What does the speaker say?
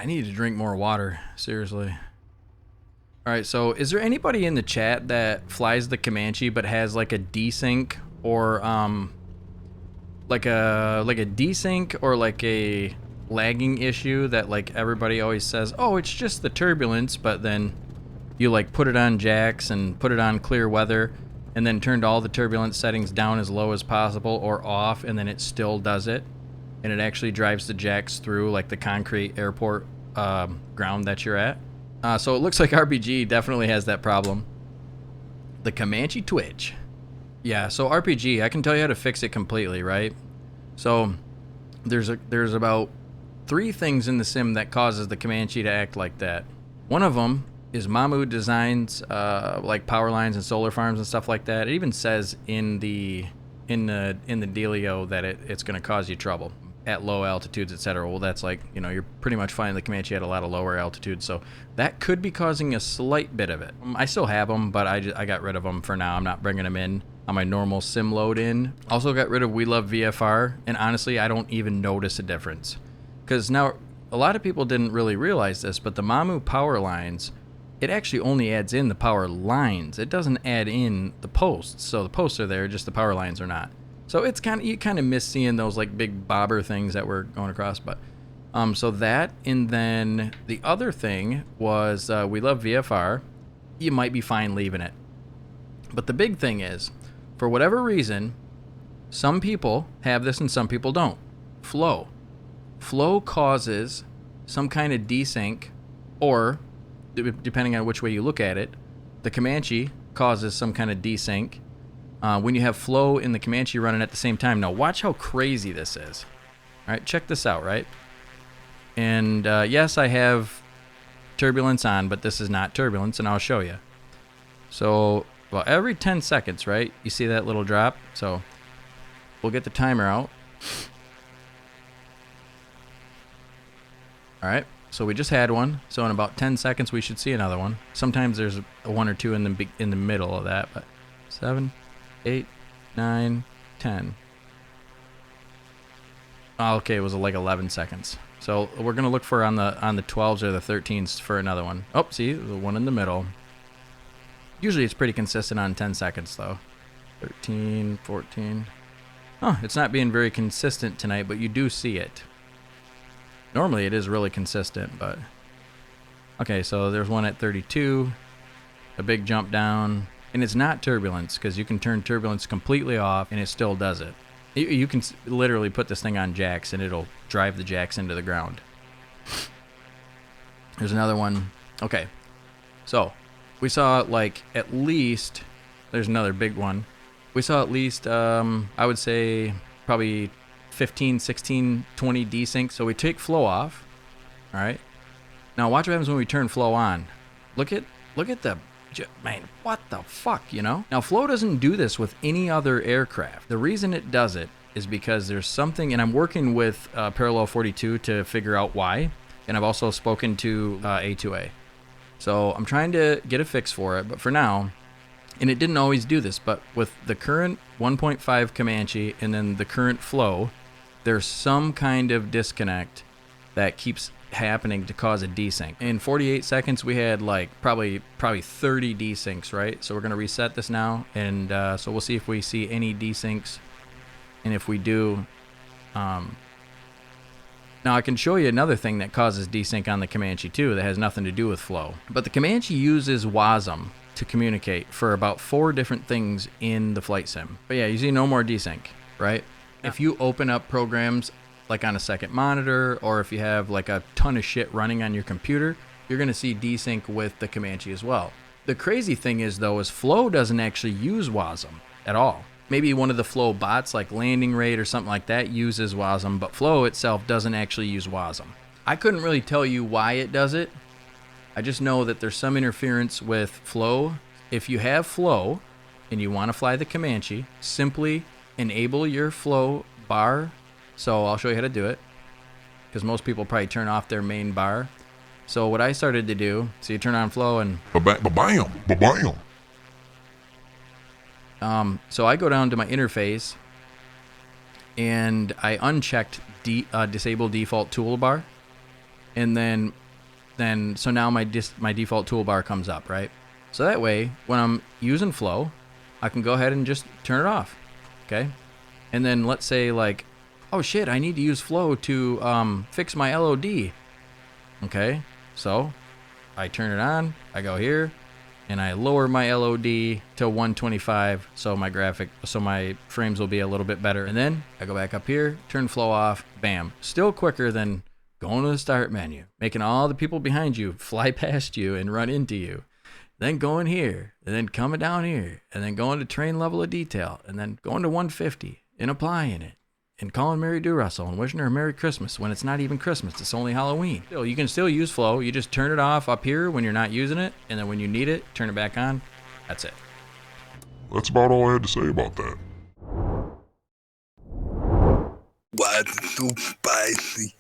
I need to drink more water. Seriously. All right, so is there anybody in the chat that flies the Comanche but has like a desync or like a desync or like a lagging issue that like everybody always says, oh, it's just the turbulence, but then you like put it on jacks and put it on clear weather and then turned all the turbulence settings down as low as possible or off, and then it still does it, and it actually drives the jacks through like the concrete airport ground that you're at. So it looks like RPG definitely has that problem. The Comanche Twitch. Yeah, so RPG, I can tell you how to fix it completely, right? So there's about 3 things in the sim that causes the Comanche to act like that. One of them is Mamu designs like power lines and solar farms and stuff like that. It even says in the dealio that it's going to cause you trouble at low altitudes, etc. Well, that's like, you know, you're pretty much finding the Comanche at a lot of lower altitudes, so that could be causing a slight bit of it. I still have them, but I got rid of them for now. I'm not bringing them in on my normal sim load in. Also got rid of We Love VFR, and honestly, I don't even notice a difference. Because now, a lot of people didn't really realize this, but the Mamu power lines, it actually only adds in the power lines. It doesn't add in the posts. So the posts are there, just the power lines are not. So it's you kind of miss seeing those like big bobber things that were going across. But so that, and then the other thing was We Love VFR. You might be fine leaving it. But the big thing is, for whatever reason, some people have this and some people don't. Flow. Flow causes some kind of desync, or depending on which way you look at it, the Comanche causes some kind of desync when you have flow in the Comanche running at the same time. Now watch how crazy this is. All right, check this out, right? And yes, I have turbulence on, but this is not turbulence, and I'll show you. So, well, every 10 seconds, right, you see that little drop? So we'll get the timer out. All right, so we just had one. So in about 10 seconds, we should see another one. Sometimes there's a 1 or 2 in the middle of that, but 7, 8, 9, 10. Oh, okay, it was like 11 seconds. So we're gonna look for on the 12s or the 13s for another one. Oh, see, the one in the middle. Usually it's pretty consistent on 10 seconds though. 13, 14. Oh, it's not being very consistent tonight, but you do see it. Normally it is really consistent, but... Okay, so there's one at 32. A big jump down. And it's not turbulence, because you can turn turbulence completely off, and it still does it. You can literally put this thing on jacks, and it'll drive the jacks into the ground. There's another one. Okay, so we saw like at least... There's another big one. We saw at least, I would say, probably 15, 16, 20 desync. So we take flow off. All right. Now watch what happens when we turn flow on. Look at the... Man, what the fuck, you know? Now, flow doesn't do this with any other aircraft. The reason it does it is because there's something, and I'm working with Parallel 42 to figure out why, and I've also spoken to A2A. So I'm trying to get a fix for it, but for now, and it didn't always do this, but with the current 1.5 Comanche and then the current flow, there's some kind of disconnect that keeps happening to cause a desync. In 48 seconds we had like probably 30 desyncs, right? So we're going to reset this now, and so we'll see if we see any desyncs, and if we do, now I can show you another thing that causes desync on the Comanche too that has nothing to do with flow. But the Comanche uses WASM to communicate for about 4 different things in the flight sim. But yeah, you see no more desync, right? Yeah. If you open up programs like on a second monitor, or if you have like a ton of shit running on your computer, you're gonna see desync with the Comanche as well. The crazy thing is though, is Flow doesn't actually use WASM at all. Maybe one of the Flow bots like Landing Rate or something like that uses WASM, but Flow itself doesn't actually use WASM. I couldn't really tell you why it does it. I just know that there's some interference with Flow. If you have Flow and you wanna fly the Comanche, simply enable your Flow bar. So I'll show you how to do it, because most people probably turn off their main bar. So what I started to do, so you turn on flow and... Ba-bam, ba-bam. So I go down to my interface, and I unchecked disable default toolbar. and then so now my default toolbar comes up, right? So that way, when I'm using flow, I can go ahead and just turn it off, okay? And then let's say like, oh shit, I need to use flow to fix my LOD, okay? So I turn it on, I go here, and I lower my LOD to 125, so my frames will be a little bit better. And then I go back up here, turn flow off, bam. Still quicker than going to the start menu, making all the people behind you fly past you and run into you. Then going here, and then coming down here, and then going to train level of detail, and then going to 150 and applying it, and calling Mary Do Russell and wishing her a Merry Christmas when it's not even Christmas, it's only Halloween. Still, you can still use flow. You just turn it off up here when you're not using it, and then when you need it, turn it back on. That's it. That's about all I had to say about that. 1, 2, 3.